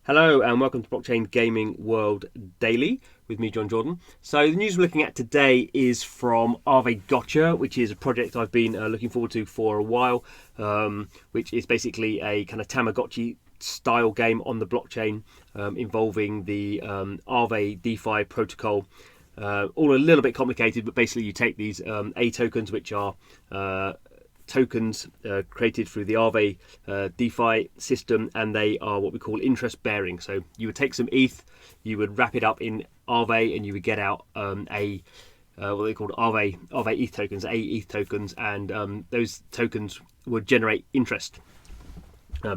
Hello and welcome to Blockchain Gaming World Daily with me, John Jordan. So the news we're looking at today is from Aavegotchi, which is a project I've been looking forward to for a while, which is basically a kind of Tamagotchi style game on the blockchain involving the Aave DeFi protocol. All a little bit complicated, but basically you take these A tokens, which are tokens created through the Aave DeFi system, and they are what we call interest bearing. So you would take some ETH, you would wrap it up in Aave, and you would get out what they called Aave ETH tokens, A ETH tokens, and those tokens would generate interest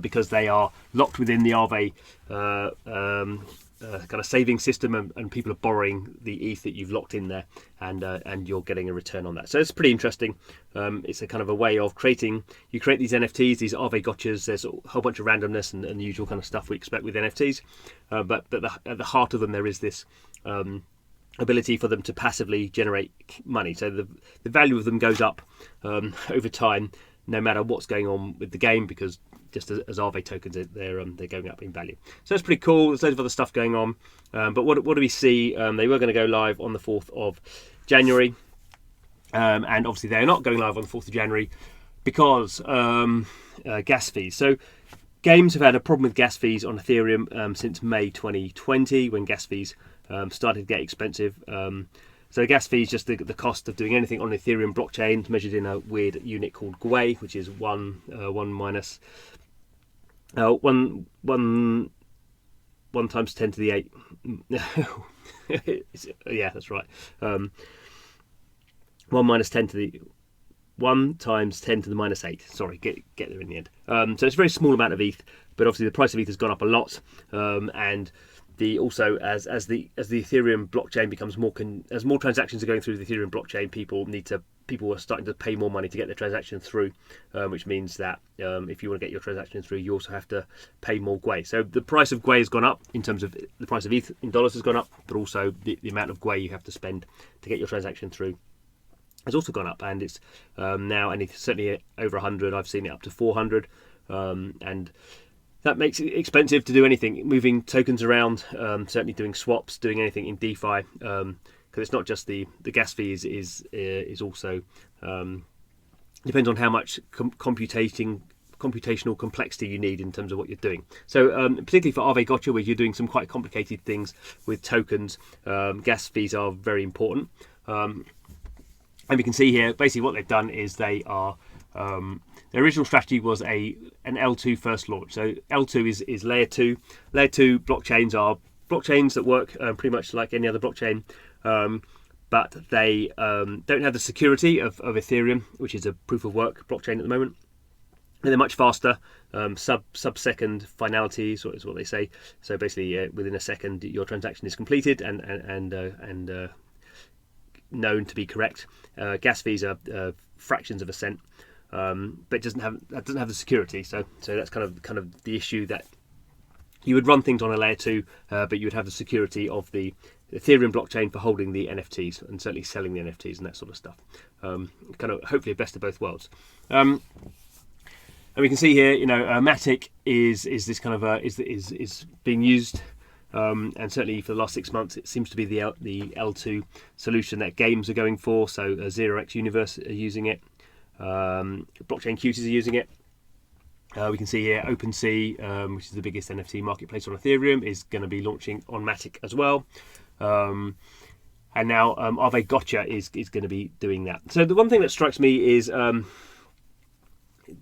because they are locked within the Aave kind of saving system, and people are borrowing the ETH that you've locked in there, and you're getting a return on that. So it's pretty interesting. It's a kind of a way of you create these NFTs, these Aavegotchis. There's a whole bunch of randomness and the usual kind of stuff we expect with NFTs, but at the heart of them there is this ability for them to passively generate money. So the value of them goes up over time, no matter what's going on with the game, because just as Aave tokens, they're going up in value. So that's pretty cool. There's loads of other stuff going on. But what do we see? They were going to go live on the 4th of January. And obviously they're not going live on the 4th of January because gas fees. So games have had a problem with gas fees on Ethereum since May 2020, when gas fees started to get expensive. So gas fee is just the cost of doing anything on the Ethereum blockchain, measured in a weird unit called Gwei, which is one times 10 to the 8. Yeah, that's right. 1 times 10 to the minus 8. Sorry, get there in the end. So it's a very small amount of ETH, but obviously the price of ETH has gone up a lot, and also as the Ethereum blockchain becomes as more transactions are going through the Ethereum blockchain, people are starting to pay more money to get their transaction through, which means that if you want to get your transaction through, you also have to pay more Gwei. So the price of Gwei has gone up in terms of the price of ETH in dollars has gone up, but also the amount of Gwei you have to spend to get your transaction through has also gone up, and it's now, and it's certainly over 100. I've seen it up to 400, and that makes it expensive to do anything, moving tokens around, certainly doing swaps, doing anything in DeFi, because it's not just the gas fees is also depends on how much computational complexity you need in terms of what you're doing. So particularly for Aavegotchi, where you're doing some quite complicated things with tokens, gas fees are very important. And we can see here basically what they've done is they are their original strategy was an L2 first launch. So L2 is layer 2. Layer 2 blockchains are blockchains that work pretty much like any other blockchain, but they don't have the security of Ethereum, which is a proof of work blockchain at the moment. And they're much faster, sub-second finality is what they say. So basically, within a second, your transaction is completed and known to be correct. Gas fees are fractions of a cent. But it doesn't have the security, so that's kind of the issue, that you would run things on a layer 2, but you would have the security of the Ethereum blockchain for holding the NFTs and certainly selling the NFTs and that sort of stuff. Kind of hopefully best of both worlds. And we can see here, Matic is this kind of is being used. And certainly for the last 6 months, it seems to be the L2 solution that games are going for. So 0x Universe are using it. Blockchain Cuties are using it. We can see here OpenSea, which is the biggest NFT marketplace on Ethereum, is going to be launching on Matic as well. And now Aavegotchi is going to be doing that. So the one thing that strikes me is,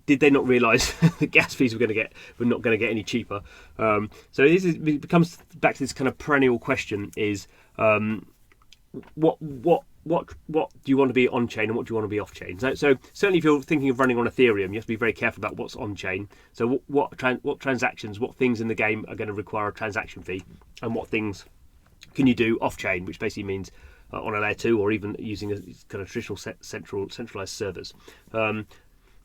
did they not realise the gas fees were not going to get any cheaper? So it becomes back to this kind of perennial question: is what do you want to be on chain and what do you want to be off chain? So certainly if you're thinking of running on Ethereum, you have to be very careful about what's on chain. So what transactions, what things in the game are going to require a transaction fee, and what things can you do off chain, which basically means on a layer 2 or even using a kind of traditional centralized servers.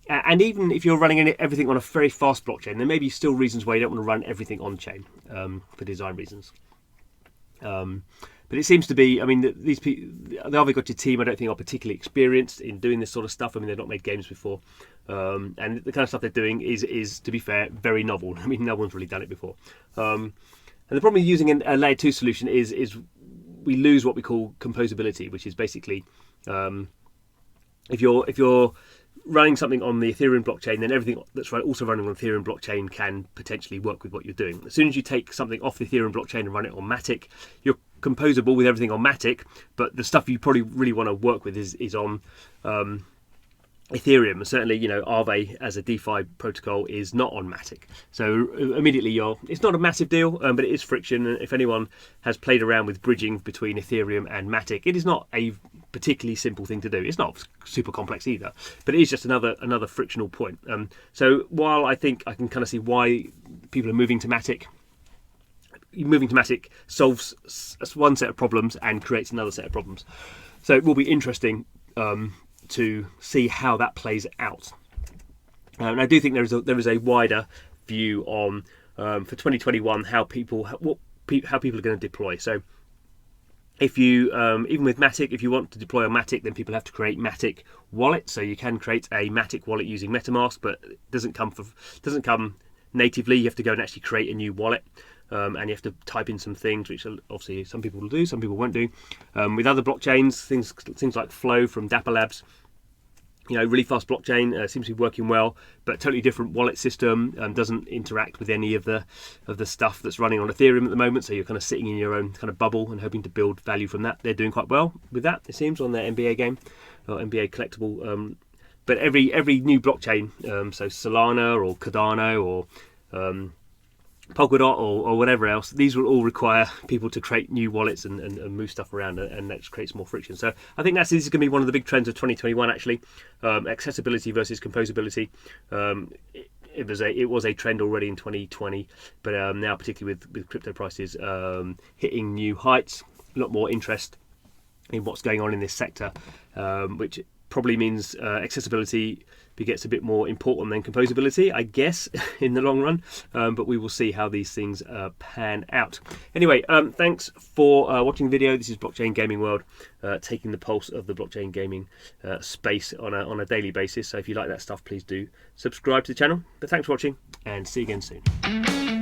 And even if you're running everything on a very fast blockchain, there may be still reasons why you don't want to run everything on chain for design reasons. But it seems to be, I mean, the Aavegotchi team, I don't think are particularly experienced in doing this sort of stuff. I mean, they've not made games before, and the kind of stuff they're doing is, to be fair, very novel. I mean, no one's really done it before. And the problem with using a layer 2 solution is we lose what we call composability, which is basically if you're running something on the Ethereum blockchain, then everything that's also running on the Ethereum blockchain can potentially work with what you're doing. As soon as you take something off the Ethereum blockchain and run it on Matic, you're composable with everything on Matic, but the stuff you probably really want to work with is on Ethereum. And certainly, Aave as a DeFi protocol is not on Matic. So immediately it's not a massive deal, but it is friction. And if anyone has played around with bridging between Ethereum and Matic, it is not a particularly simple thing to do. It's not super complex either, but it is just another frictional point. So while I think I can kind of see why people are moving to Matic, solves one set of problems and creates another set of problems. So it will be interesting to see how that plays out. And I do think there is a wider view on for 2021 how people are going to deploy. So if you even with Matic, if you want to deploy on Matic, then people have to create Matic wallets. So you can create a Matic wallet using MetaMask, but it doesn't come natively. You have to go and actually create a new wallet. And you have to type in some things, which obviously some people will do, some people won't do. With other blockchains, things like Flow from Dapper Labs, really fast blockchain, seems to be working well, but totally different wallet system, doesn't interact with any of the stuff that's running on Ethereum at the moment. So you're kind of sitting in your own kind of bubble and hoping to build value from that. They're doing quite well with that, it seems, on their NBA game or NBA collectible. But every new blockchain, so Solana or Cardano or Polkadot or whatever else, these will all require people to create new wallets and move stuff around, and that just creates more friction. So I think this is going to be one of the big trends of 2021 actually, accessibility versus composability. It was a trend already in 2020, but now particularly with crypto prices hitting new heights, a lot more interest in what's going on in this sector, which probably means accessibility gets a bit more important than composability, I guess, in the long run. But we will see how these things pan out. Anyway, thanks for watching the video. This is Blockchain Gaming World, taking the pulse of the blockchain gaming space on a daily basis. So if you like that stuff, please do subscribe to the channel. But thanks for watching, and see you again soon.